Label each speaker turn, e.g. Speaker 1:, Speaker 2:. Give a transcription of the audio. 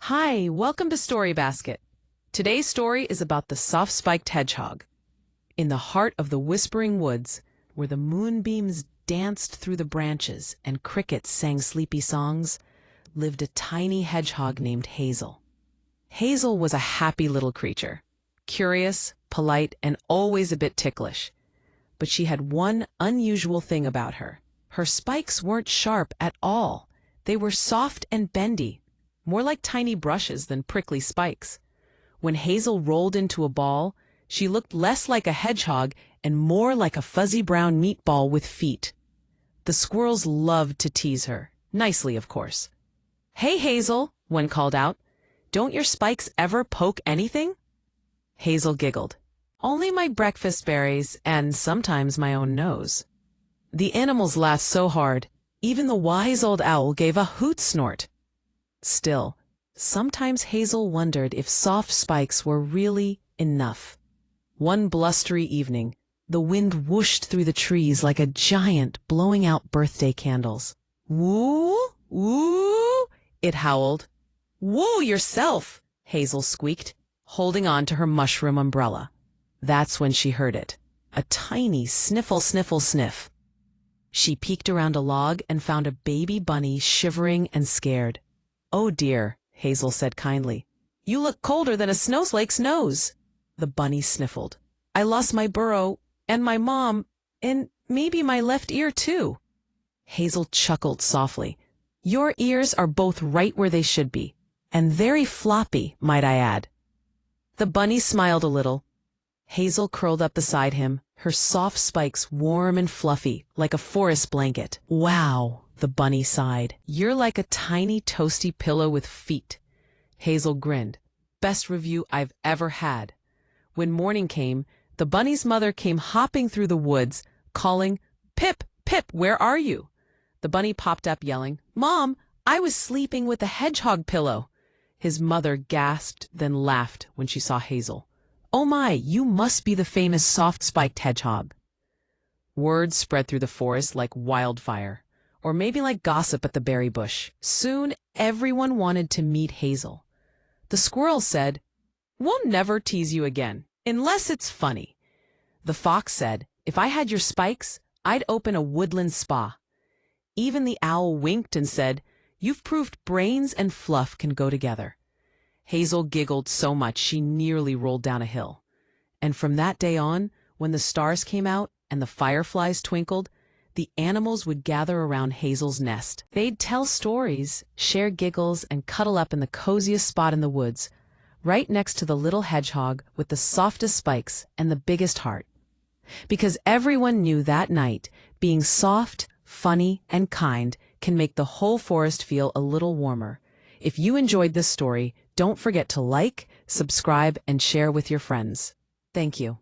Speaker 1: Hi, welcome to Story Basket. Today's story is about the soft-spiked hedgehog. In the heart of the whispering woods, where the moonbeams danced through the branches and crickets sang sleepy songs, lived a tiny hedgehog named Hazel. Hazel was a happy little creature, curious, polite, and always a bit ticklish. But she had one unusual thing about her. Her spikes weren't sharp at all. They were soft and bendy, more like tiny brushes than prickly spikes. When Hazel rolled into a ball, she looked less like a hedgehog and more like a fuzzy brown meatball with feet. The squirrels loved to tease her, nicely of course. "Hey, Hazel," one called out, "don't your spikes ever poke anything?" Hazel giggled. "Only my breakfast berries and sometimes my own nose." The animals laughed so hard, even the wise old owl gave a hoot snort. Still, sometimes Hazel wondered if soft spikes were really enough. One blustery evening, the wind whooshed through the trees like a giant blowing out birthday candles. "Woo! Woo!" it howled. "Woo yourself!" Hazel squeaked, holding on to her mushroom umbrella. That's when she heard it. A tiny sniffle, sniffle, sniff. She peeked around a log and found a baby bunny shivering and scared. "Oh dear," Hazel said kindly. "You look colder than a snowflake's nose." The bunny sniffled. "I lost my burrow, and my mom, and maybe my left ear too." Hazel chuckled softly. "Your ears are both right where they should be, and very floppy, might I add." The bunny smiled a little. Hazel curled up beside him, her soft spikes warm and fluffy, like a forest blanket. "Wow," the bunny sighed. "You're like a tiny toasty pillow with feet." Hazel grinned. "Best review I've ever had." When morning came, the bunny's mother came hopping through the woods, calling, "Pip, Pip, where are you?" The bunny popped up yelling, "Mom, I was sleeping with a hedgehog pillow." His mother gasped, then laughed when she saw Hazel. "Oh my, you must be the famous soft-spiked hedgehog." Word spread through the forest like wildfire, or maybe like gossip at the berry bush. Soon, everyone wanted to meet Hazel. The squirrel said, "We'll never tease you again, unless it's funny." The fox said, "If I had your spikes, I'd open a woodland spa." Even the owl winked and said, "You've proved brains and fluff can go together." Hazel giggled so much she nearly rolled down a hill. And from that day on, when the stars came out and the fireflies twinkled, the animals would gather around Hazel's nest. They'd tell stories, share giggles, and cuddle up in the coziest spot in the woods, right next to the little hedgehog with the softest spikes and the biggest heart. Because everyone knew that night, being soft, funny, and kind can make the whole forest feel a little warmer. If you enjoyed this story, don't forget to like, subscribe, and share with your friends. Thank you.